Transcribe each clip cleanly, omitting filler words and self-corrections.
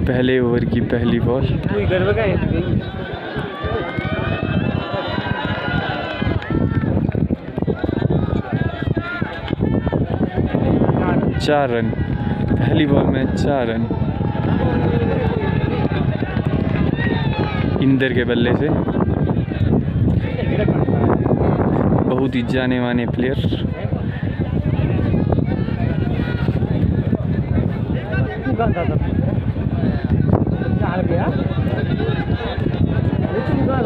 पहले ओवर की पहली बॉल। 4 रन, पहली बॉल में 4 रन इंदर के बल्ले से। बहुत ही जाने माने प्लेयर।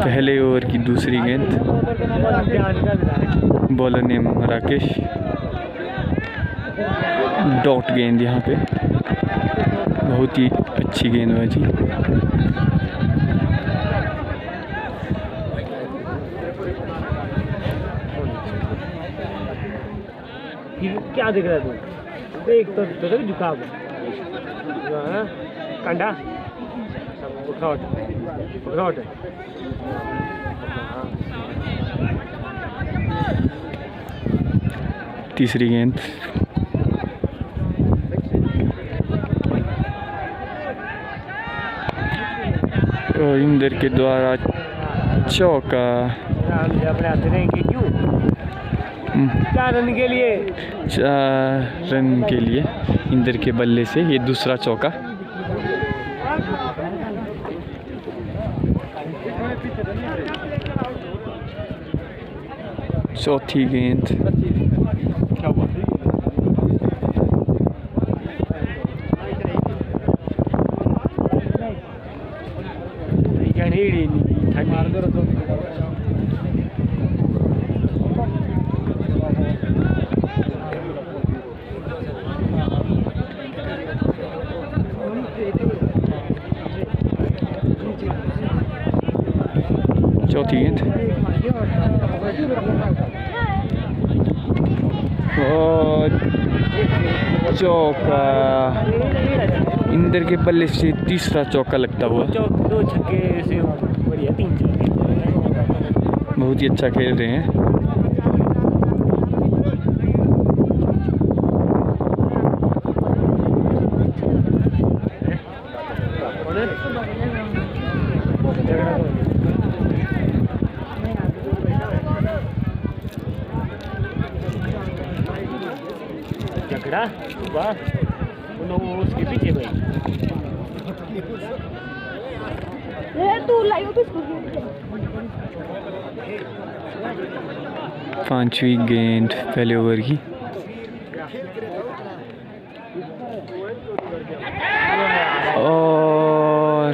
पहले ओवर की दूसरी गेंद, बॉलर नेम राकेश। डॉट गेंद यहाँ पे, बहुत ही अच्छी गेंदबाजी। क्या दिख रहा है तू? देख तो झुका हुआ कंडा उठावट। तीसरी गेंद, इंदर के द्वारा चौका। 4 रन के लिए, 4 रन के लिए इंदर के बल्ले से ये दूसरा चौका। चौथी गेंद, चौथी गेंद और चौका। इंदर के बल्ले से तीसरा चौका लगता हुआ। 2 छक्के से बढ़िया, 3 छक्के। बहुत ही अच्छा खेल रहे हैं। झगड़ा वाह, उसके पीछे भाई। तू लाइव तो इसको 5वीं गेंद पहले ओवर की। और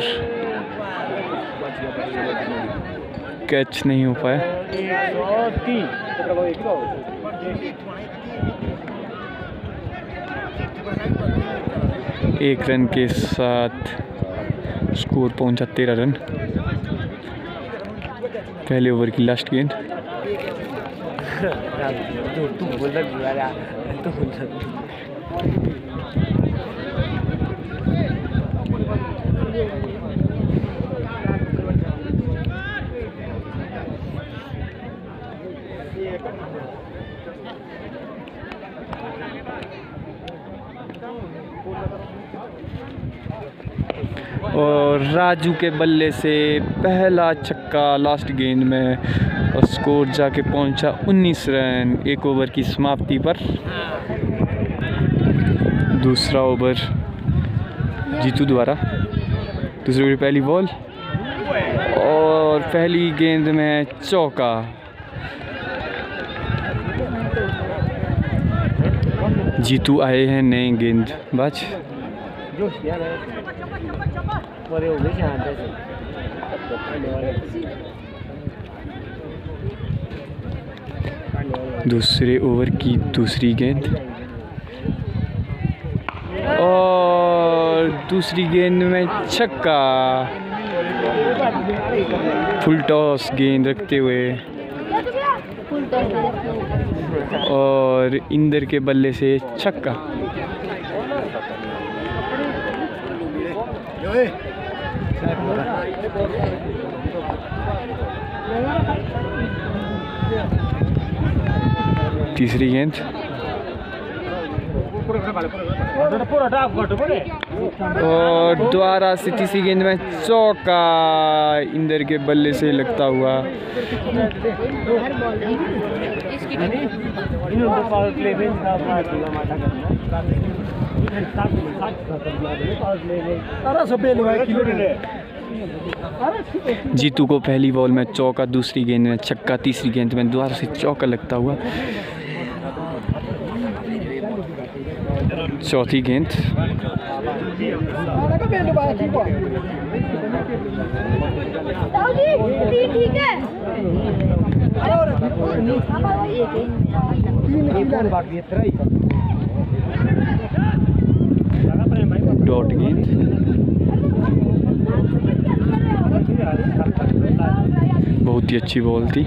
कैच नहीं हो पाया। 1 रन के साथ स्कोर पहुंचा 13 रन। पहले ओवर की लास्ट गेंद। और राजू के बल्ले से पहला छक्का लास्ट गेंद में, और स्कोर जाके पहुंचा 19 रन 1 ओवर की समाप्ति पर। दूसरा ओवर जीतू द्वारा, दूसरे ओवर पहली बॉल और पहली गेंद में चौका। जीतू आए हैं नए गेंदबाज। दूसरे ओवर की दूसरी गेंद और दूसरी गेंद में छक्का। फुल टॉस गेंद रखते हुए और इंदर के बल्ले से छक्का। तीसरी गेंद और दोबारा से तीसरी गेंद में चौका इंदर के बल्ले से लगता हुआ। जीतू को पहली बॉल में चौका, दूसरी गेंद में छक्का, तीसरी गेंद में दोबारा से चौका लगता हुआ। चौथी गेंद ठीक है। डॉट गेंद, बहुत ही अच्छी बॉल थी।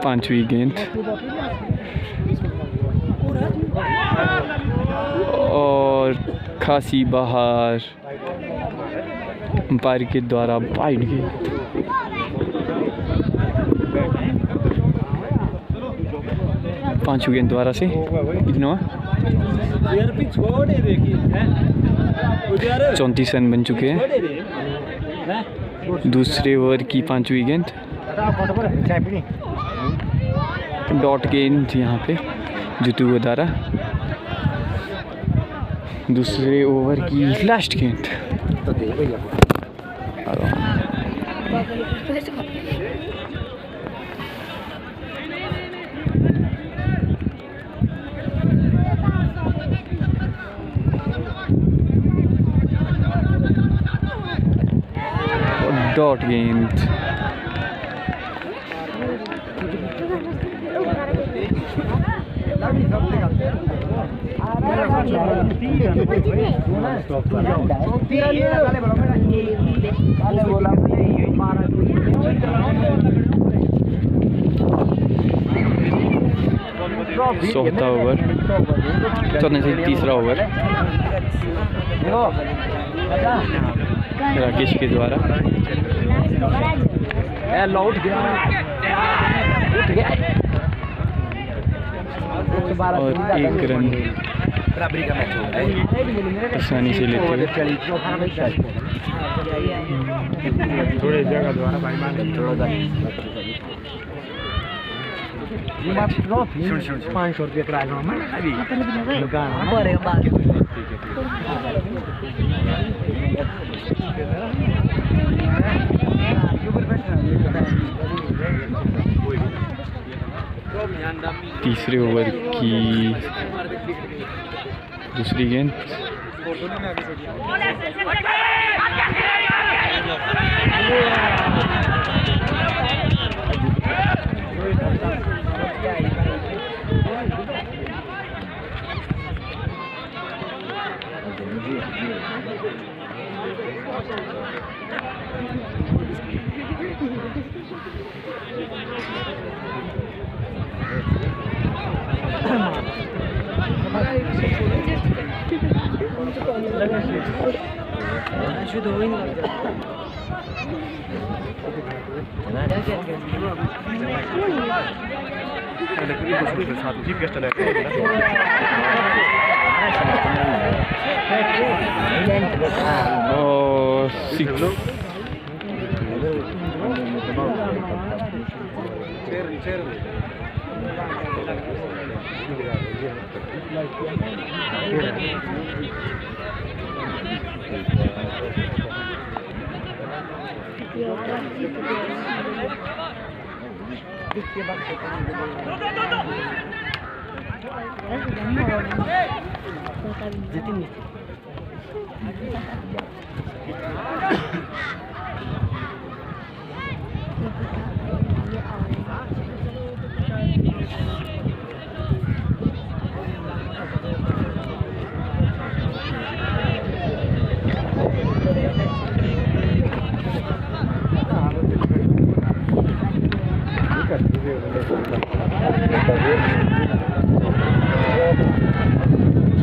पांचवी गेंद और खासी बाहर, अंपायर के द्वारा वाइड गेंद। पांचवी गेंद द्वारा से कितना 34 रन बन चुके हैं। दूसरे ओवर की पांचवी गेंद, डॉट गेंद यहाँ पे जीतू के द्वारा। दूसरे ओवर की लास्ट गेंद, डॉट गेंद। चौथा ओवर, चौथे से तीसरा ओवर राकेश के द्वारा। और 1 रन आसानी से लेते हुए। थोड़े जगह द्वारा भाई मान 500 रुपये किराया तीसरे ओवर की दूसरी गेंद,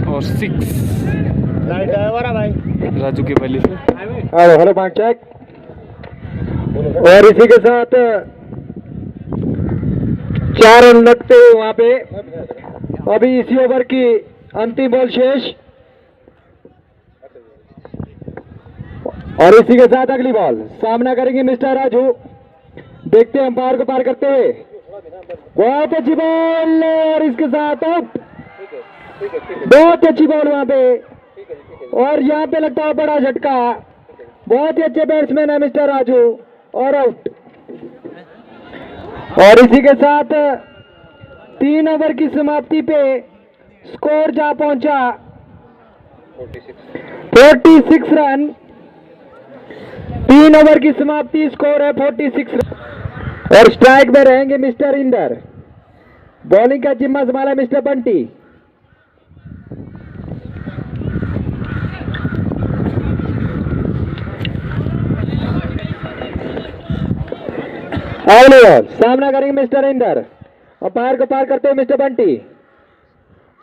और 6 लाइट है वाला भाई राजू के बल्ले से। हेलो हेलो माइक चेक और इसी के साथ 4 रन लगते हुए वहां पे अभी इसी ओवर की अंतिम बॉल शेष। और इसी के साथ अगली बॉल सामना करेंगे मिस्टर राजू। देखते हैं अंपायर को पार करते हुए। बहुत अच्छी बॉल और इसके साथ आउट। बहुत अच्छी बॉल वहां पे और यहाँ पे लगता है बड़ा झटका। बहुत ही अच्छे बैट्समैन है मिस्टर राजू और आउट। और इसी के साथ 3 ओवर की समाप्ति पे स्कोर जा पहुंचा 46 रन। 3 ओवर की समाप्ति स्कोर है 46 रन। और स्ट्राइक में रहेंगे मिस्टर इंदर। बॉलिंग का जिम्मा संभाला मिस्टर बंटी। अगली बॉल सामना करेंगे मिस्टर इंदर। अंपायर को पार करते हुए मिस्टर बंटी।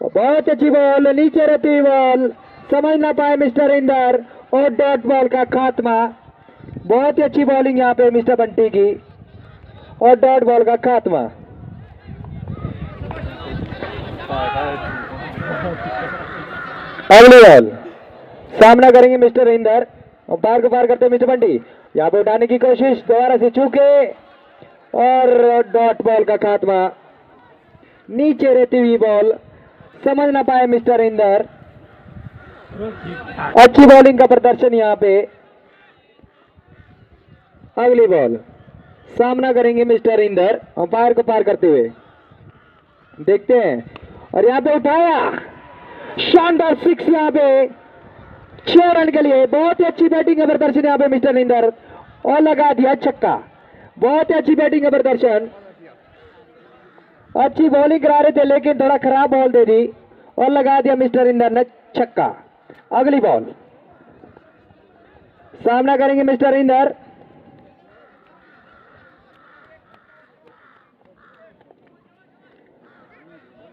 बहुत अच्छी बॉल, नीचे रहती हुई बॉल, समझ ना पाए मिस्टर इंदर और डॉट बॉल का खात्मा। बहुत ही अच्छी बॉलिंग यहाँ पे मिस्टर बंटी की और डॉट बॉल का खात्मा। अगली बॉल सामना करेंगे मिस्टर इंदर। अंपायर को पार करते हुए मिस्टर बंटी। यहाँ पे उठाने की कोशिश, दोबारा से चूके और डॉट बॉल का खात्मा। नीचे रहती हुई बॉल, समझ ना पाए मिस्टर इंदर। अच्छी बॉलिंग का प्रदर्शन यहाँ पे। अगली बॉल सामना करेंगे मिस्टर इंदर। अंपायर को पार करते हुए देखते हैं और यहाँ पे उठाया शानदार 6 यहाँ पे 6 रन के लिए। बहुत ही अच्छी बैटिंग का प्रदर्शन यहाँ पे मिस्टर इंदर और लगा दिया छक्का। बहुत ही अच्छी बैटिंग का प्रदर्शन। अच्छी बॉलिंग करा रहे थे लेकिन थोड़ा खराब बॉल दे दी और लगा दिया मिस्टर इंदर ने छक्का। अगली बॉल सामना करेंगे मिस्टर इंदर।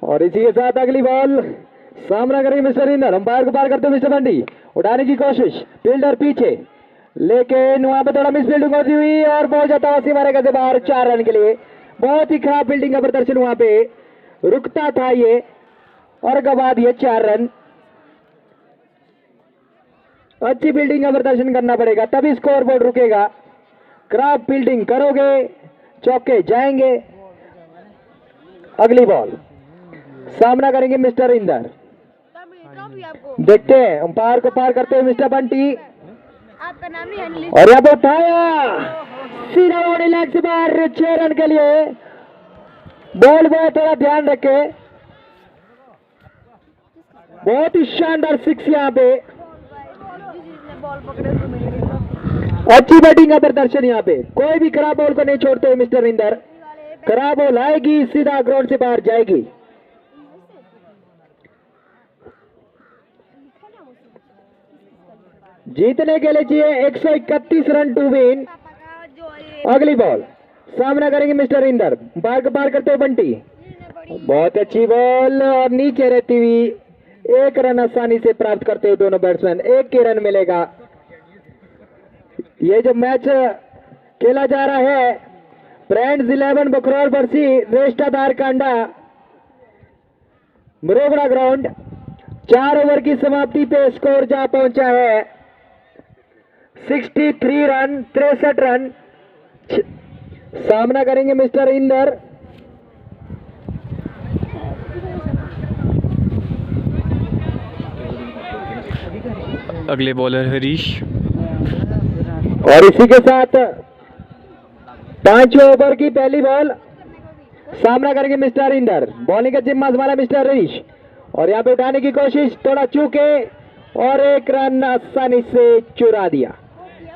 और इसी के साथ अगली बॉल सामना करेंगे मिस्टर इंदर। अंपायर को पार करते हुए मिस्टर बंटी उठाने की कोशिश, फील्डर पीछे लेकिन वहां पे थोड़ा मिस फील्डिंग होती हुई और बॉल जाता हुआ सीमा रेखा से बाहर 4 रन के लिए। बहुत ही खराब फील्डिंग का प्रदर्शन वहां पे, रुकता था ये और गवा दिए 4 रन। अच्छी फील्डिंग का प्रदर्शन करना पड़ेगा तभी स्कोर बोर्ड रुकेगा। खराब फील्डिंग करोगे चौके जाएंगे। अगली बॉल सामना करेंगे मिस्टर इंदर। देखते हैं अंपायर को पार करते हुए मिस्टर बंटी। आपका नाम नहीं है और यहाँ पे उठाया सीधा बॉडी लेग से बाहर 6 रन के लिए। बॉल बॉय थोड़ा ध्यान रखे। बहुत ही शानदार 6 यहाँ पे। बॉल पकड़े तो मेरे अच्छी बैटिंग का प्रदर्शन यहाँ पे। कोई भी खराब बॉल को नहीं छोड़ते मिस्टर इंदर। खराब बॉल आएगी सीधा ग्राउंड से बाहर जाएगी। जीतने के लिए चाहिए 131 रन टू विन। अगली बॉल सामना करेंगे मिस्टर इंदर। बार को पार करते हुए बंटी। बहुत अच्छी बॉल और नीचे रहती हुई 1 रन आसानी से प्राप्त करते हुए दोनों बैट्समैन। 1 के रन मिलेगा। ये जो मैच खेला जा रहा है फ्रेंड्स 11 बकरौल बरसी रेस्टादार कांडा मुरोगड़ा ग्राउंड। 4 ओवर की समाप्ति पे स्कोर जा पहुंचा है 63 रन 63 रन। सामना करेंगे मिस्टर इंदर। अगले बॉलर हरीश। और इसी के साथ 5वें ओवर की पहली बॉल सामना करेंगे मिस्टर इंदर। बॉलिंग का जिम्मा संभाला मिस्टर हरीश और यहाँ पे उठाने की कोशिश, थोड़ा चूके और 1 रन आसानी से चुरा दिया।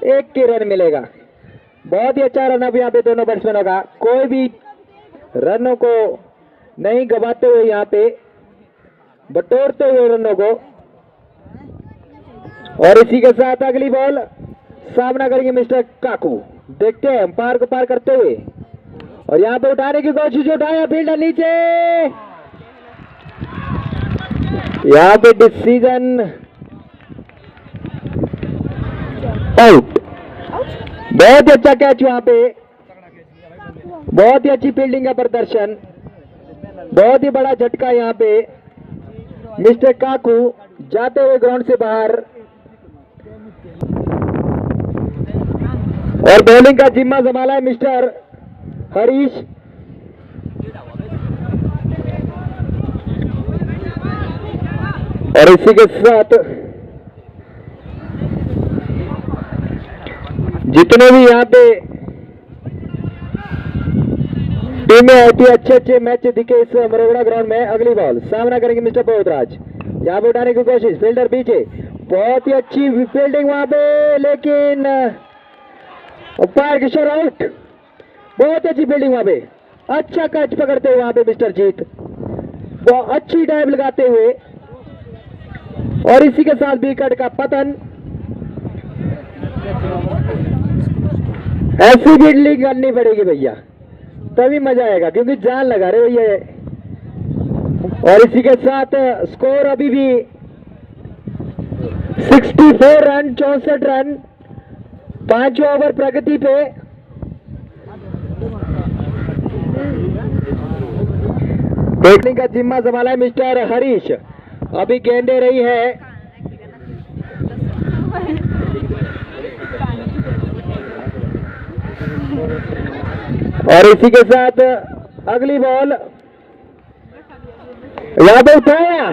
1 के रन मिलेगा। बहुत ही अच्छा रन अब यहाँ पे दोनों बैट्समैनों का। कोई भी रनों को नहीं गवाते हुए यहाँ पे बटोरते हुए रनों को। और इसी के साथ अगली बॉल सामना करेंगे मिस्टर काकू। देखते हैं अंपायर को पार करते हुए और यहाँ पे उठाने की कोशिश, उठाया फील्डर नीचे। यहाँ पे डिसीजन आउट। बहुत ही अच्छा कैच वहां पे, बहुत ही अच्छी फील्डिंग का प्रदर्शन, बहुत ही बड़ा झटका यहाँ पे। मिस्टर काकू जाते हुए ग्राउंड से बाहर, और बॉलिंग का जिम्मा संभाला है मिस्टर हरीश। और इसी के साथ जितने भी यहाँ पे टीमें आई थी, अच्छे अच्छे मैच दिखे इस मरोड़ा ग्राउंड में। अगली बॉल सामना करेंगे मिस्टर बहुतराज, यहाँ पे उठाने की कोशिश, फील्डर पीछे, बहुत ही अच्छी फील्डिंग वहां पे, लेकिन फायर किशोर आउट। बहुत अच्छी फील्डिंग वहां पे, अच्छा कैच पकड़ते हुए वहां पे मिस्टर जीत, बहुत अच्छी डाइव लगाते हुए, और इसी के साथ विकेट का पतन। ऐसी फील्डिंग करनी पड़ेगी भैया, तभी मजा आएगा, क्योंकि जान लगा रहे भैया। और इसी के साथ स्कोर अभी भी 64 रन, 64 रन, 5 ओवर प्रगति पे। बैटिंग का जिम्मा संभाला है मिस्टर हरीश, अभी गेंदे रही है और इसी के साथ अगली बॉल यहाँ पे उठाया,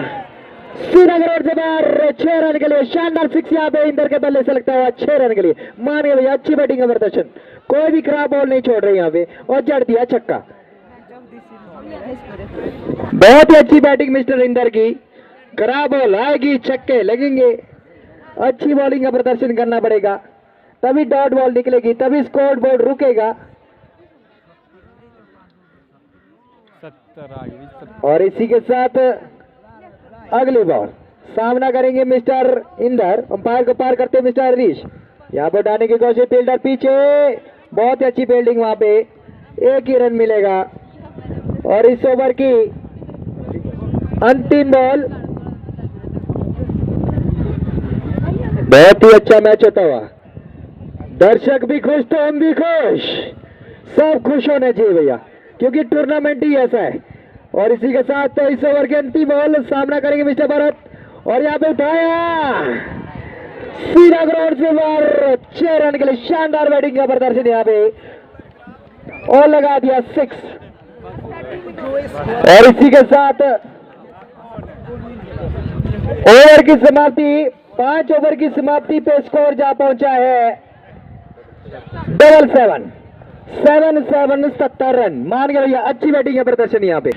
सीधा रोड से बाहर, 6 रन के लिए शानदार सिक्स यहाँ पे इंदर के बल्ले से लगता हुआ 6 रन के लिए। मान गए भैया, अच्छी बैटिंग का प्रदर्शन, कोई भी खराब बॉल नहीं छोड़ रही यहाँ पे, और जड़ दिया छक्का। बहुत ही अच्छी बैटिंग मिस्टर इंदर की, खराब बॉल आएगी, छक्के लगेंगे, अच्छी बॉलिंग का प्रदर्शन करना पड़ेगा, तभी डॉट बॉल निकलेगी, तभी स्कोर बोर्ड रुकेगा। 70 आ गई। और इसी के साथ अगली बॉल सामना करेंगे मिस्टर इंदर, अंपायर को पार करते मिस्टर हरीश, यहाँ पर उठाने की कोशिश, फील्डर पीछे, बहुत ही अच्छी फील्डिंग वहां पे, एक ही रन मिलेगा। और इस ओवर की अंतिम बॉल, बहुत ही अच्छा मैच होता हुआ, दर्शक भी खुश तो हम भी खुश, सब खुश होने चाहिए भैया, क्योंकि टूर्नामेंट ही ऐसा है। और इसी के साथ इस ओवर की अंतिम बॉल सामना करेंगे मिस्टर भरत, और यहाँ पे उठाया, सीधा ग्राउंड से बाहर, 6 रन के लिए शानदार बैटिंग का प्रदर्शन यहाँ पे, और लगा दिया 6। और इसी के साथ ओवर की समाप्ति, 5 ओवर की समाप्ति पे स्कोर जा पहुंचा है 7-7 70 रन। मान गए भैया, अच्छी बैटिंग का प्रदर्शन यहाँ पे।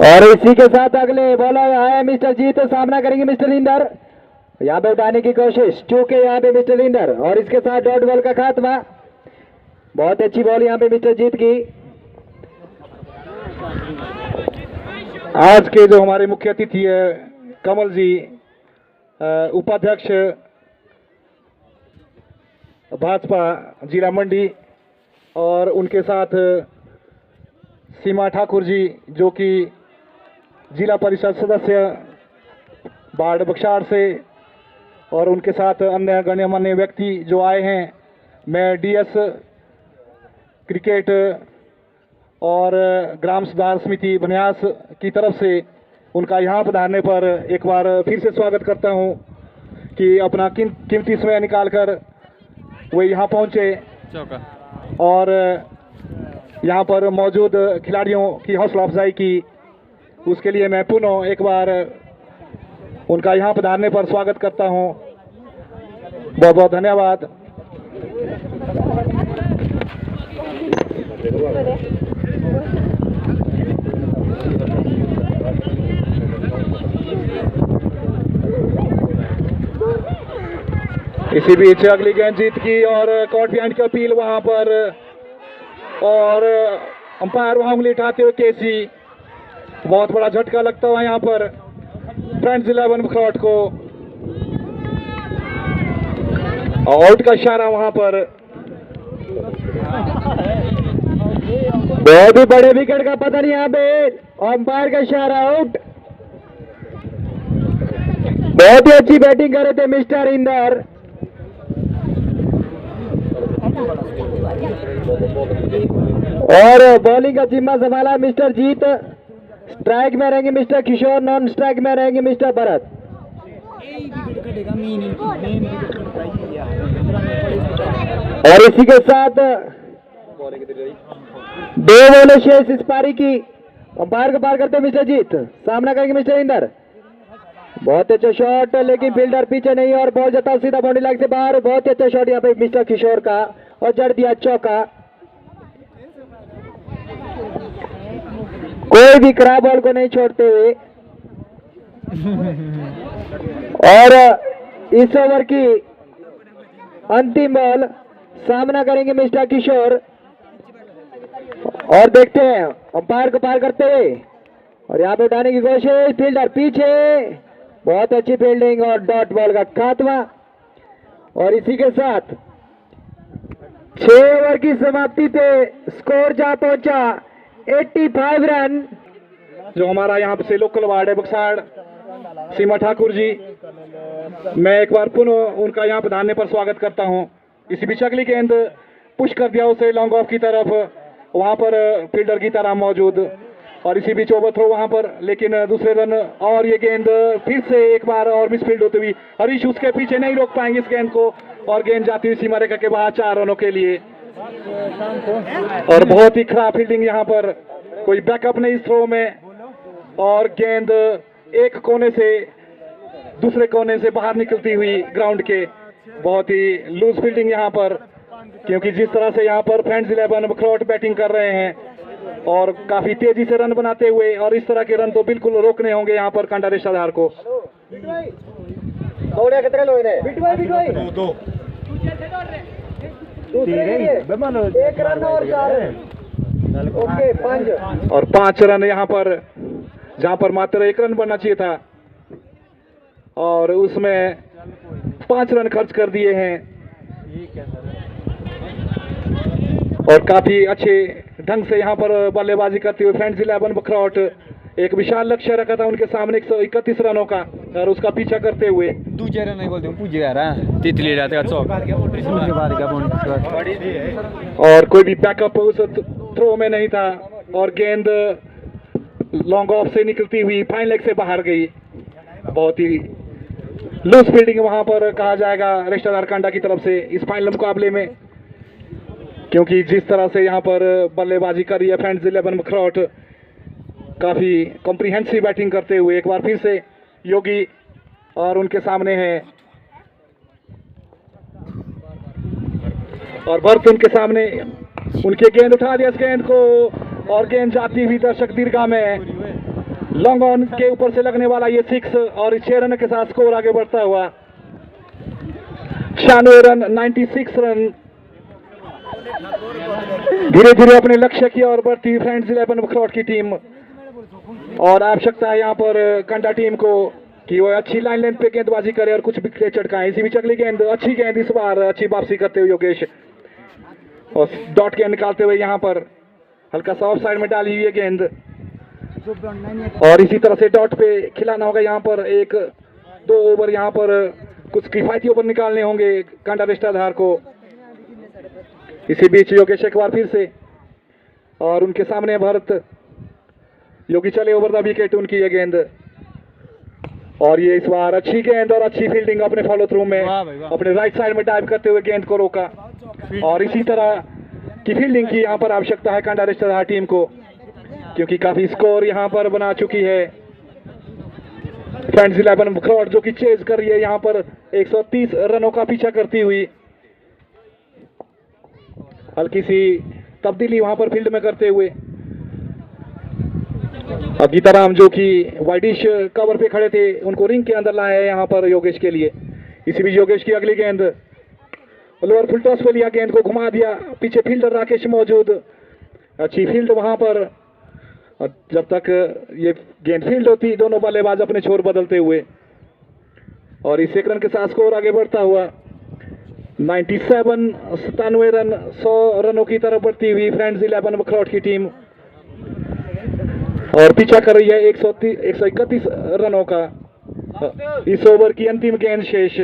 और इसी के साथ अगले बॉलर आया मिस्टर जीत, सामना करेंगे मिस्टर इंदर, यहाँ पे उठाने की कोशिश, चूके यहाँ पे मिस्टर इंदर, और इसके साथ डॉट बॉल का खात्मा। बहुत अच्छी बॉल यहाँ पे मिस्टर जीत की। आज के जो हमारे मुख्य अतिथि है कमल जी, उपाध्यक्ष भाजपा जिला मंडी, और उनके साथ सीमा ठाकुर जी जो कि जिला परिषद सदस्य बाढ़ बख्शार से, और उनके साथ अन्य गण्यमान्य व्यक्ति जो आए हैं। मैं डीएस क्रिकेट और ग्राम सुधार समिति बनियास की तरफ से उनका यहाँ पधारने पर एक बार फिर से स्वागत करता हूँ कि अपना कीमती समय निकालकर वे यहाँ पहुँचे चौका। और यहाँ पर मौजूद खिलाड़ियों की हौसला अफजाई की। उसके लिए मैं पुनः एक बार उनका यहाँ पधारने पर स्वागत करता हूँ। बहुत बहुत धन्यवाद। इसी बीच अगली गेंद जीत की और कॉट बिहाइंड की अपील वहां पर, और अंपायर वहां उंगली उठाते हुए केसी। बहुत बड़ा झटका लगता हुआ यहाँ पर फ्रेंड्स 11 बखरौट को, आउट का इशारा वहां पर। बहुत ही बड़े विकेट का पतन यहाँ पे, अंपायर का इशारा आउट। बहुत ही अच्छी बैटिंग कर रहे थे मिस्टर इंदर। और बॉलिंग का जिम्मा संभाला मिस्टर जीत। स्ट्राइक में रहेंगे मिस्टर किशोर, नॉन स्ट्राइक में रहेंगे मिस्टर भरत। और इसी के साथ 2 बॉलें शेष इस पारी की। अंपायर को पार करते मिस्टर जीत, सामना करेंगे मिस्टर इंदर। बहुत अच्छा शॉट, लेकिन फील्डर पीछे नहीं और बॉल जाता सीधा बाउंड्री लाइन से बाहर। बहुत ही अच्छा शॉट यहाँ पे मिस्टर किशोर का और जड़ दिया चौका। कोई भी खराब बॉल को नहीं छोड़ते हुए। और इस ओवर की अंतिम बॉल, सामना करेंगे मिस्टर किशोर। और देखते हैं अंपायर को पार करते हुए और यहाँ पे उठाने की कोशिश, फील्डर पीछे। बहुत अच्छी फील्डिंग और डॉट बॉल का खात्मा। और इसी के साथ 6 ओवर की समाप्ति पे स्कोर जा पहुंचा 85 रन। जो हमारा यहाँ से लोकल वार्ड है बक्साड़, सीमा ठाकुर जी, मैं एक बार पुनः उनका यहाँ पे धारने पर स्वागत करता हूँ। इसी बीच अगली गेंद पुश कर दिया उसे लॉन्ग ऑफ की तरफ, वहाँ पर फील्डर की तरह मौजूद। और इसी बीच ओवर थ्रो वहाँ पर, लेकिन दूसरे रन। और ये गेंद फिर से एक बार और मिसफील्ड होती हुई, हरीश उसके पीछे नहीं रोक पाएंगे इस गेंद को। और गेंद जाती हुई सीमा रेखा के बाहर 4 रनों के लिए। और बहुत ही खराब फील्डिंग यहाँ पर, कोई बैकअप नहीं इस थ्रो में। और गेंद एक कोने से दूसरे कोने से बाहर निकलती हुई ग्राउंड के। बहुत ही लूज फील्डिंग यहाँ पर, क्योंकि जिस तरह से यहाँ पर फ्रेंड्स 11 बखरौट बैटिंग कर रहे हैं और काफी तेजी से रन बनाते हुए, और इस तरह के रन तो बिल्कुल रोकने होंगे यहाँ पर कांडा रिश्तेदार को। एक रन और 4 ओके 5 और 5 रन यहाँ पर, जहां पर मात्र 1 रन बनना चाहिए था और उसमें 5 रन खर्च कर दिए हैं। और काफी अच्छे ढंग से यहाँ पर बल्लेबाजी करते हुए फ्रेंड्स 11 बखरौट एक विशाल लक्ष्य रखा था उनके सामने 131 रनों का, और उसका पीछा करते हुए दूसरे रन नहीं बोलते हूँ, पूछ रहा तितली रहते का चौक। और कोई भी बैकअप उस थ्रो में नहीं था और गेंद लॉन्ग ऑफ से निकलती हुई फाइन लेग से बाहर गई। बहुत ही लूज फील्डिंग वहां पर कहा जाएगा रिश्तेदार कांडा की तरफ से इस फाइनल मुकाबले में, क्योंकि जिस तरह से यहाँ पर बल्लेबाजी कर रही है फ्रेंड्स 11 बखरौट, काफी कॉम्प्रिहेंसिव बैटिंग करते हुए। एक बार फिर से योगी और उनके सामने है और भरत उनके सामने, उनके गेंद उठा दिया इस गेंद को और गेंद जाती हुई दर्शक दीर्घा में लॉन्ग ऑन के ऊपर से लगने वाला ये 6 और 6 रन के साथ स्कोर आगे बढ़ता हुआ 96 रन 96 रन धीरे धीरे अपने लक्ष्य की ओर बढ़ती हुई फ्रेंड्स 11 बखरौट की टीम। और आवश्यकता है यहाँ पर कंडा टीम को कि वो अच्छी लाइन लेंथ पे गेंदबाजी करे और कुछ विकेट चटकाए। इसी बीच अगली गेंद, अच्छी गेंद इस बार, अच्छी वापसी करते हुए योगेश और डॉट गेंद निकालते हुए यहाँ पर हल्का सा ऑफ साइड में डाली हुई है गेंद। और इसी तरह से डॉट पे खिलाना होगा यहाँ पर 1-2 ओवर, यहाँ पर कुछ किफायती ओवर निकालने होंगे कांडा रिश्तेदार को। इसी बीच योगेश एक बार फिर से और उनके सामने भरत, योगी चले ओवर द विकेट उनकी ये गेंद। और ये इस बार अच्छी गेंद और अच्छी फील्डिंग अपने फॉलो थ्रू में अपने राइट साइड में डाइव करते हुए गेंद को रोका। और इसी तरह की फील्डिंग की यहाँ पर आवश्यकता है कांडा रिश्तेदार टीम को, क्योंकि काफी स्कोर यहाँ पर बना चुकी है फ्रेंड्स 11 बखरौट, जो कि चेज कर रही है यहाँ पर 130 रनों का पीछा करती हुई। हल्की सी तब्दीली वहां पर फील्ड में करते हुए गीताराम, जो कि वाइडिश कवर पे खड़े थे, उनको रिंग के अंदर लाया है यहाँ पर योगेश के लिए। इसी बीच योगेश की अगली गेंद लोअर फुल टॉस पे लिया, गेंद को घुमा दिया, पीछे फील्डर राकेश मौजूद, अच्छी फील्ड वहां पर। जब तक ये गेंद फील्ड होती, दोनों बल्लेबाज अपने छोर बदलते हुए। और इस 1 रन के साथ स्कोर आगे बढ़ता हुआ 97 रन 100 रनों की तरफ बढ़ती हुई फ्रेंड्स 11 बखरौट की टीम। और पीछा कर रही है 131 रनों का। इस ओवर की अंतिम गेंद शेष।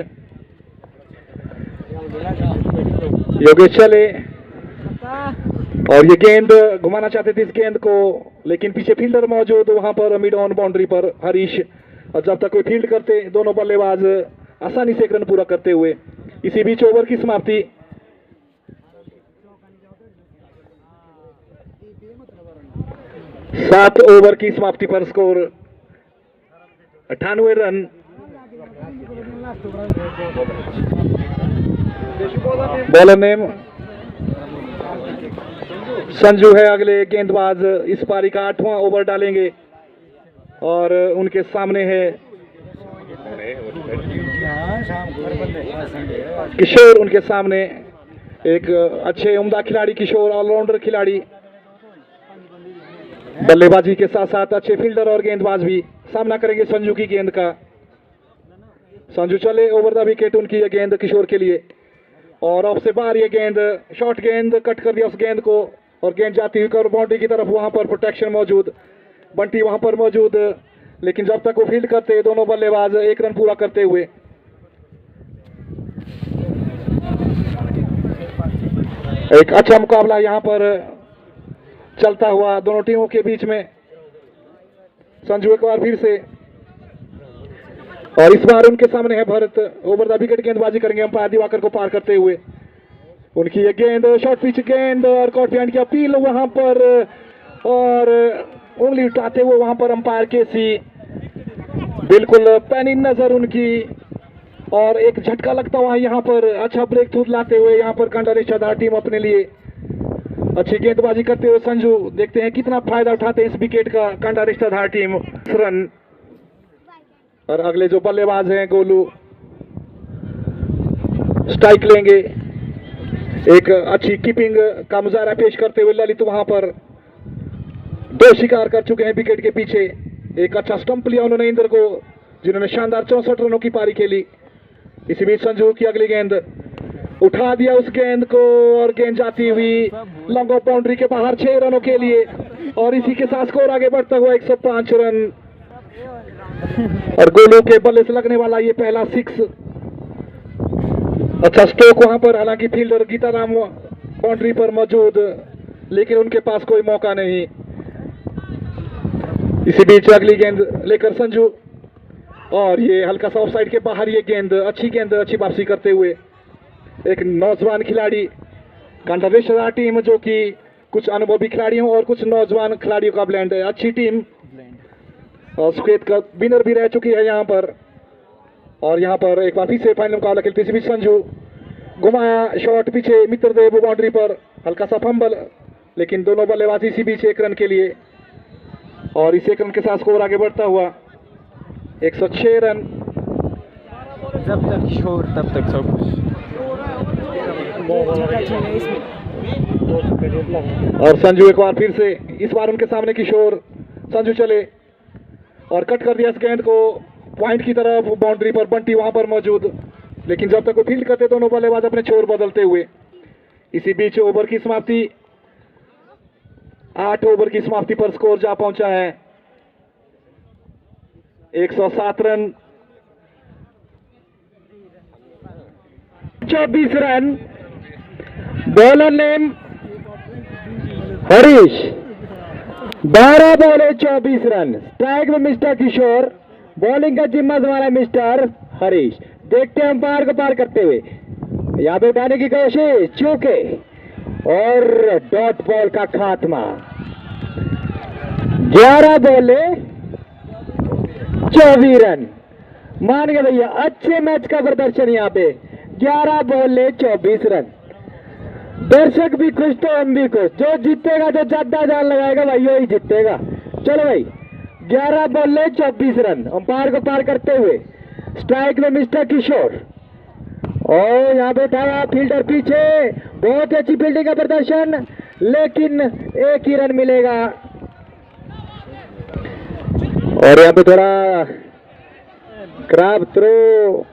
योगेश चले और ये गेंद घुमाना चाहते थे इस गेंद को, लेकिन पीछे फील्डर मौजूद, वहां पर मिड ऑन बाउंड्री पर हरीश। और जब तक कोई फील्ड करते दोनों बल्लेबाज आसानी से एक रन पूरा करते हुए। इसी बीच ओवर की समाप्ति। सात ओवर की समाप्ति पर score 98 run. Bowler name Sanju है अगले गेंदबाज। इस पारी का 8वां ओवर डालेंगे और उनके सामने है किशोर। उनके सामने एक अच्छे उम्दा खिलाड़ी किशोर, ऑलराउंडर खिलाड़ी, बल्लेबाजी के साथ साथ अच्छे फील्डर और गेंदबाज भी। सामना करेंगे संजू की गेंद का। संजू चले ओवर द विकेट। उनकी यह गेंद किशोर के लिए और ऑफ से बाहर ये गेंद, शॉर्ट गेंद, कट कर दिया उस गेंद को और गेंद जाती हुई कर बाउंड्री की तरफ। वहां पर प्रोटेक्शन मौजूद, बंटी वहां पर मौजूद, लेकिन जब तक वो फील्ड करते दोनों बल्लेबाज एक रन पूरा करते हुए। एक अच्छा मुकाबला यहां पर चलता हुआ दोनों टीमों के बीच में। संजू एक बार फिर से और इस बार उनके सामने है भरत। ओवर द विकेट गेंदबाजी करेंगे अंपायर दिवाकर को पार करते हुए। उनकी ये गेंद शॉर्ट पिच गेंद और कॉट बिहाइंड की अपील वहां पर और उंगली उठाते हुए वहां पर अंपायर केसी। बिल्कुल पैनी नजर उनकी और एक झटका लगता हुआ यहाँ पर। अच्छा ब्रेक थ्रू लाते हुए यहाँ पर कांडा रेशादार टीम अपने लिए अच्छी गेंदबाजी करते हुए संजू। देखते हैं कितना फायदा उठाते हैं इस विकेट का कांडा रेशादार टीम। रन और अगले जो बल्लेबाज हैं गोलू स्ट्राइक लेंगे। एक अच्छी कीपिंग का मुजाहरा पेश करते हुए ललित वहां पर 2 शिकार कर चुके हैं विकेट के पीछे। एक अच्छा स्टंप लिया उन्होंने इंद्र को, जिन्होंने शानदार 64 रनों की पारी खेली। इसी बीच संजू की अगली गेंद, उठा दिया उस गेंद को और गेंद जाती हुई लॉन्ग ऑफ बाउंड्री के बाहर 6 रनों के लिए और इसी के साथ स्कोर आगे बढ़ता हुआ 105 रन। और गोलू के बल्ले से लगने वाला ये पहला 6। अच्छा स्ट्रोक वहां पर, हालांकि फील्डर गीताराम बाउंड्री पर मौजूद, लेकिन उनके पास कोई मौका नहीं। इसी बीच अगली गेंद लेकर संजू और ये हल्का सा ऑफ साइड के बाहर ये गेंद, अच्छी वापसी करते हुए एक नौजवान खिलाड़ी। कांडा रेशादार टीम जो कि कुछ अनुभवी खिलाड़ियों और कुछ नौजवान खिलाड़ियों का ब्लेंड है। अच्छी टीम और सफेद का विनर भी रह चुकी है यहाँ पर। और यहाँ पर एक बार फिर से फाइनल मुकाबला खेलते इसी बीच संजू घुमाया शॉट पीछे मित्रदेव बाउंड्री पर, हल्का सा फंबल, लेकिन दोनों बल्लेबाज इसी बीच 1 रन के लिए और इस 1 रन के साथ स्कोर आगे बढ़ता हुआ 106 रन। जब तक शोर तब तक सब कुछ। और संजू एक बार फिर से, इस बार उनके सामने किशोर। संजू चले और कट कर दिया इस गेंद को पॉइंट की तरफ, बाउंड्री पर बंटी वहां पर मौजूद, लेकिन जब तक वो फील्ड करते दोनों बल्लेबाज अपने छोर बदलते हुए। इसी बीच ओवर की समाप्ति, 8 ओवर की समाप्ति पर स्कोर जा पहुंचा है 107 run. 24 run. Bowler name Harish. 12 बॉले 24 रन। स्ट्राइक में मिस्टर किशोर, बॉलिंग का जिम्मा संभाला मिस्टर हरीश। देखते हैं अंपायर को पार करते हुए, यहाँ पे उठाने की कोशिश, चूके और डॉट बॉल का खात्मा। 11 बॉले 24 रन। मान गए भैया, अच्छे मैच का प्रदर्शन यहाँ पे। 11 बॉले 24 रन। दर्शक भी खुश तो हम भी खुश। जो जीतेगा, जो ज्यादा जान लगाएगा भाई वही जीतेगा। चलो भाई, 11 बॉले 24 रन अंपायर को पार करते हुए। स्ट्राइक में मिस्टर किशोर और यहाँ पे उठाया फील्डर पीछे। बहुत अच्छी फील्डिंग का प्रदर्शन, लेकिन 1 ही रन मिलेगा। और यहाँ पे थोड़ा क्रैब थ्रो।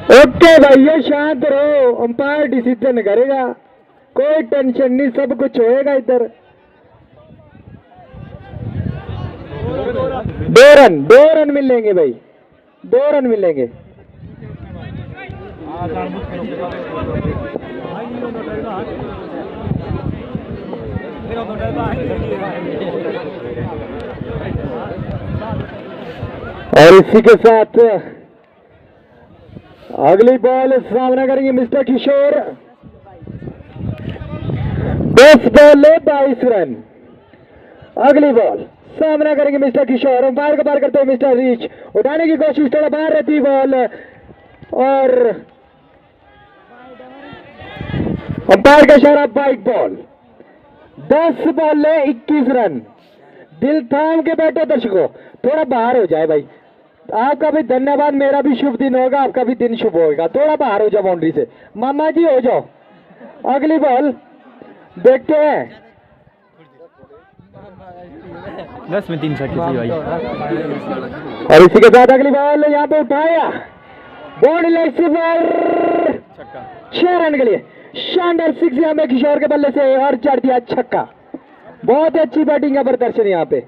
ओके भाई, ये शांत रहो, अंपायर डिसीजन करेगा। कोई टेंशन नहीं, सब कुछ होएगा इधर। 2 रन मिलेंगे भाई, 2 रन मिलेंगे। और इसी के साथ अगली बॉल सामना करेंगे मिस्टर किशोर। 10 बॉल 22 रन। अगली बॉल सामना करेंगे मिस्टर किशोर। अंपायर को पार करते हुए मिस्टर रीच, उठाने की कोशिश, थोड़ा बाहर रहती बॉल और अंपायर का इशारा बाइक बॉल। 10 ball 21 run. दिल थाम के बैठो दर्शकों, थोड़ा बाहर हो जाए भाई। आपका भी धन्यवाद, मेरा भी शुभ दिन होगा, आपका भी दिन शुभ होगा। थोड़ा बाहर हो जाओ बाउंड्री से, मामा जी हो जाओ। अगली बॉल देखते हैं। 10 में 3 छक्के भाई। और इसी के साथ अगली बॉल यहाँ पे उठाया, बॉडी लेग से बॉल 6 रन के लिए। शानदार 6 यहाँ पे किशोर के बल्ले से और चढ़ दिया छक्का। बहुत ही अच्छी बैटिंग का प्रदर्शन यहाँ पे।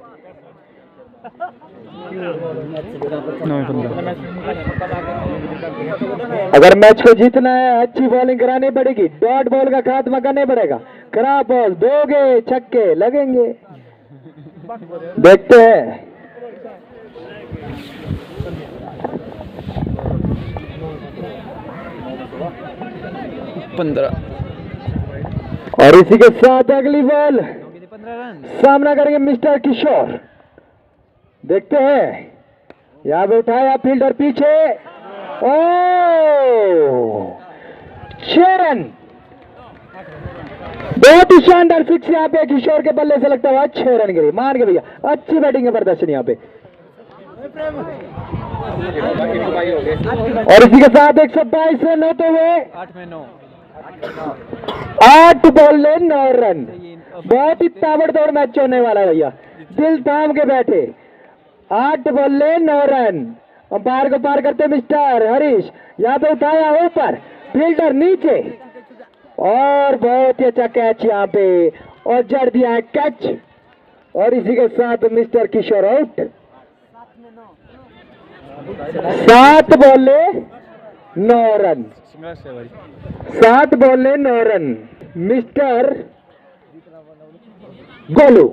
9-15। अगर मैच को जीतना है अच्छी बॉलिंग करानी पड़ेगी, डॉट बॉल का खात्मा करना पड़ेगा। खराब बॉल दोगे छक्के लगेंगे। देखते हैं। और इसी के साथ अगली बॉल सामना करेंगे मिस्टर किशोर। देखते हैं, यहां पे उठाया फील्डर पीछे, ओ 6 रन। बहुत ही शानदार 6 यहाँ पे किशोर के बल्ले से लगता हुआ 6 रन के लिए। मान के भैया अच्छी बैटिंग का प्रदर्शन यहाँ पे। और इसी के साथ 122 रन होते हुए 8 में 9। 8 बॉल 9 रन। बहुत ही ताबड़तोड़ मैच होने वाला है भैया, दिल थाम के बैठे। 8 बॉल 9 रन। अंपायर को पार करते मिस्टर हरीश, यहाँ पे उठाया ऊपर, फील्डर नीचे और बहुत ही अच्छा कैच यहाँ पे और जड़ दिया है कैच। और इसी के साथ mister Kishore out. 7 ball 9 run. 7 ball 9 run. Mister Golu.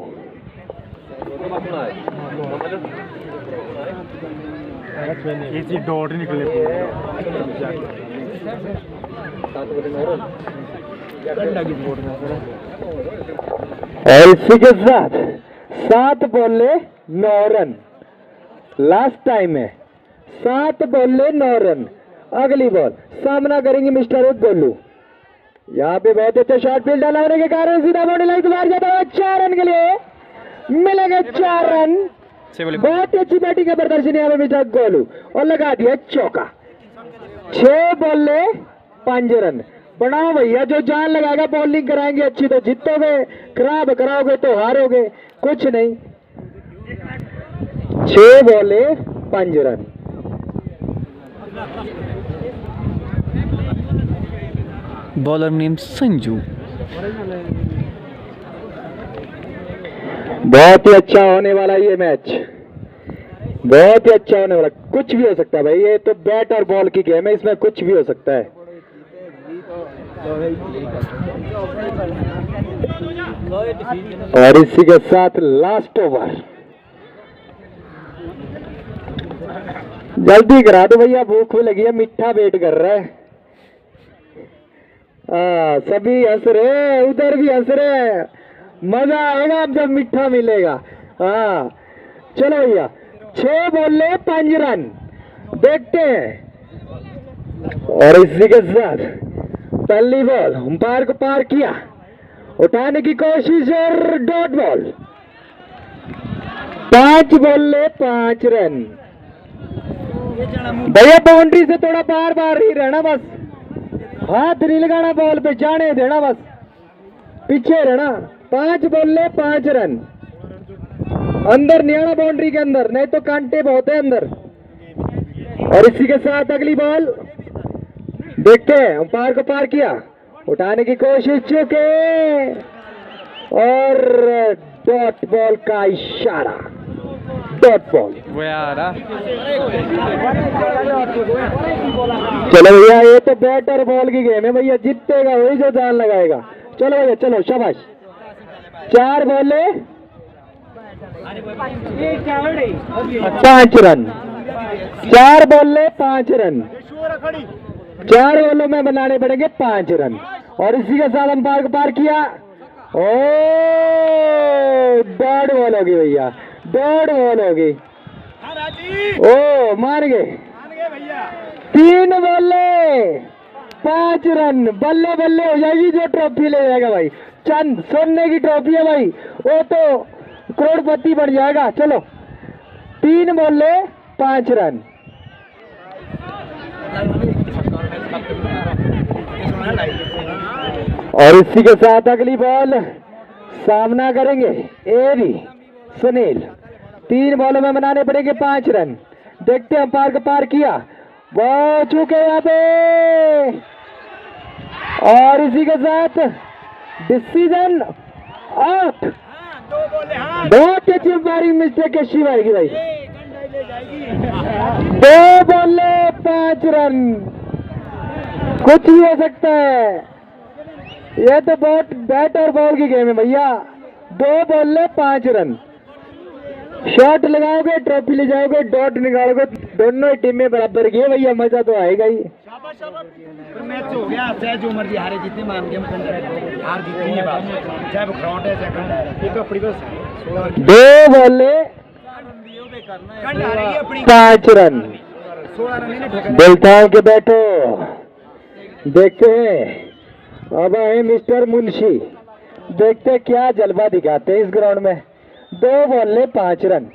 ये डॉट निकले। और इसी के साथ 7 बॉल 9 रन। लास्ट टाइम है 7 बॉल 9 रन। अगली बॉल सामना करेंगे मिस्टर गोलू। यहाँ पे बहुत अच्छा शॉट फील्ड डाला होने के कारण सीधा बॉडी लाइन से बाहर जाता है। 4 रन के लिए मिलेंगे 4 रन। बहुत ही अच्छी बैटिंग का प्रदर्शन यहाँ पे मिस्टर गोलू और लगा दिया चौका। 6 बॉल 5 रन। बनाओ भैया, जो जान लगाएगा बॉलिंग कराएंगे अच्छी तो जीतोगे, खराब कराओगे तो हारोगे, कुछ नहीं। 6 ball 5 run. Bowler name Sanju. बहुत ही अच्छा होने वाला ये मैच, बहुत ही अच्छा होने वाला। कुछ भी हो सकता है भाई, ये तो बैट और बॉल की गेम है, इसमें कुछ भी हो सकता है। और इसी के साथ लास्ट ओवर। जल्दी करा दो भैया, भूख भी लगी है, मीठा वेट कर रहा है। सभी हंस रहे, उधर भी हंस रहे। मजा आएगा अब जब मीठा मिलेगा। हाँ चलो भैया, 6 बॉल 5 रन। देखते हैं। और इसी के साथ पहली बॉल अंपायर को पार किया, उठाने की कोशिश और डॉट बॉल। 5 ball 5 run. भैया बाउंड्री से थोड़ा बार बार ही रहना, बस हाथ नहीं लगाना बॉल पे, जाने देना, बस पीछे रहना। 5 बॉल 5 रन। अंदर नहीं आना बाउंड्री के अंदर, नहीं तो कांटे बहुत है अंदर। और इसी के साथ अगली बॉल देखते हैं, अंपायर को पार किया, उठाने की कोशिश, चुके और डॉट बॉल का इशारा, डॉट बॉल। वो यार चलो भैया, ये तो बैट और बॉल की गेम है भैया, जीतेगा वही जो जान लगाएगा। चलो भैया, चलो, शाबाश। 4 बॉले 5 रन, 4 बॉले 5 रन, 4 बॉलों में बनाने पड़ेंगे 5 रन। और इसी के साथ अंपायर को पार किया। ओ, डॉट बॉल होगी भैया, डॉट बॉल होगी। ओ, मान गए। 3 बल्ले 5 रन, बल्ले बल्ले हो जाएगी। जो ट्रॉफी ले जाएगा भाई, चंद सोने की ट्रॉफी है भाई, वो तो करोड़पति बन जाएगा। चलो, 3 बल्ले 5 रन। और इसी के साथ अगली बॉल सामना करेंगे एबी सुनील। 3 बॉलों में बनाने पड़ेंगे 5 रन। देखते हैं, अंपायर को पार किया, वो चुके यहाँ पे। और इसी के साथ डिसीजन आउट। बहुत अच्छी अंपायरिंग मिस्टेक है शिवाई की भाई। 2 बॉले 5 रन, कुछ भी हो सकता है। ये तो बहुत बैट और बॉल की गेम है भैया। 2 बॉले 5 रन, शॉट लगाओगे ट्रॉफी ले जाओगे, डॉट निकालोगे, दोनों ही टीमें बराबर की है भैया, मजा तो आएगा ही। मैच हो गया, चाहे जो मर्जी हारे जीते मान के हार जीत नहीं है बात, चाहे वो ग्राउंड है सेकंड है, एक अपनी बस 2 बॉले 5 रन। बोलता हूँ कि बैठो, देखते हैं। अब आए मिस्टर मुंशी, देखते क्या जलवा दिखाते हैं इस ग्राउंड में। 2 बॉले 5 रन,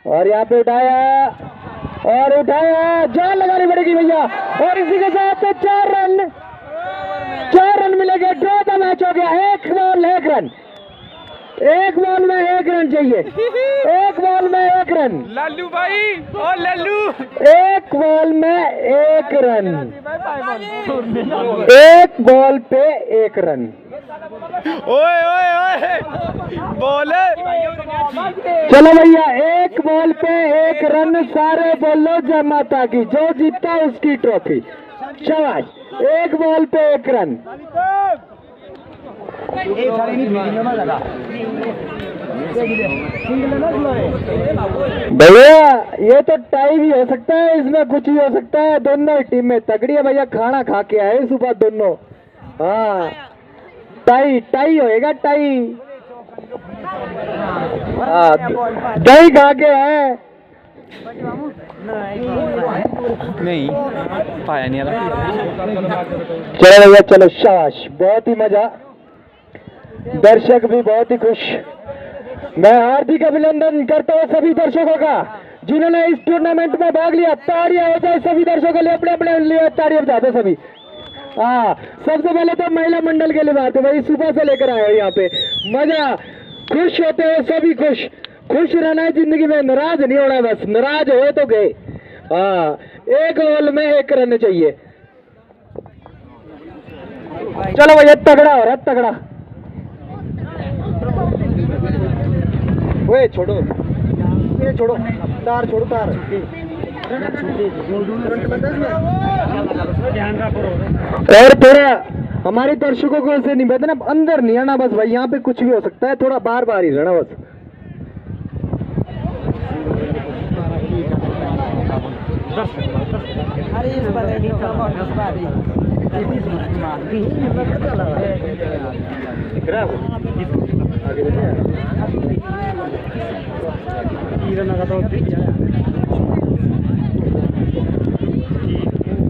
और यहाँ पे उठाया और उठाया, जान लगानी पड़ेगी भैया। और इसी के साथ 4 रन मिलेंगे। ड्रॉ का मैच हो गया। 1 बॉल 1 रन, 1 बॉल में 1 रन चाहिए, 1 बॉल में 1 रन। लालू भाई, ओ लालू, 1 बॉल में 1 रन, 1 बॉल पे 1 रन। ओए ओए ओए, बॉल। चलो भैया, 1 बॉल पे 1 रन, सारे बोलो जय माता की, जो जीता उसकी ट्रॉफी। शाबाश, 1 बॉल पे 1 रन। भैया ये तो टाई भी हो सकता है, इसमें कुछ भी हो सकता है। दोनों टीम में तगड़ी है भैया, खाना खा के आए सुबह दोनों। हाँ, टाई होएगा, टाई। दही खा के आए। नहीं पाया नहीं आला। चलो भैया, चलो, शाबाश, बहुत ही मजा, दर्शक भी बहुत ही खुश। मैं हार्दिक अभिनंदन करता हूँ सभी दर्शकों का जिन्होंने इस टूर्नामेंट में भाग लिया। ताड़ियां हो जाए सभी दर्शकों के लिए, अपने अपने लिए ताड़ियां बजाते सभी। हाँ, सबसे पहले तो महिला मंडल के लिए बात है भाई, सुबह से लेकर आए यहाँ पे, मजा, खुश होते हैं सभी, खुश रहना है जिंदगी में, नाराज नहीं होना, बस नाराज हो तो गए। हाँ, 1 ओवर में 1 रन चाहिए। चलो भैया, तगड़ा हो रहा, तगड़ा। ओए छोड़ो, ये छोड़ो, तार छोड़ो, तार। और थोड़ा हमारे दर्शकों को ऐसे निवेदन, अंदर नहीं आना बस भाई, यहाँ पे कुछ भी हो सकता है, थोड़ा बार बार ही रहना बस।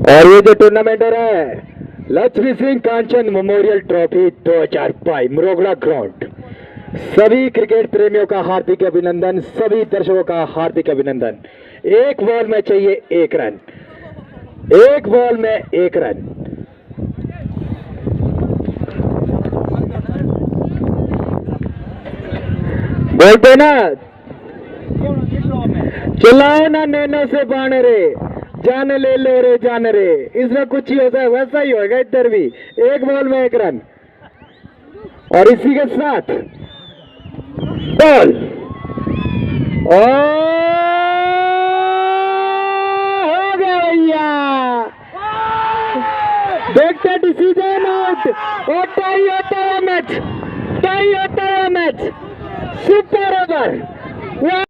और ये जो टूर्नामेंट हो रहा है, लक्ष्मी सिंह कांचन मेमोरियल ट्रॉफी 2005 मुरोगड़ा ग्राउंड, सभी क्रिकेट प्रेमियों का हार्दिक अभिनंदन, सभी दर्शकों का हार्दिक अभिनंदन। 1 बॉल में चाहिए 1 रन, 1 बॉल में 1 रन। बोलते ना, चलाओ ना नैनो से बाण रे, जान ले लो रे जान रे, इसमें कुछ ही होता है वैसा ही होगा इधर भी। एक बॉल में 1 रन और इसी के साथ बॉल और हो गया भैया। देखते डिसीजन और टाई होता है मैच, टाई होता है मैच। Super over.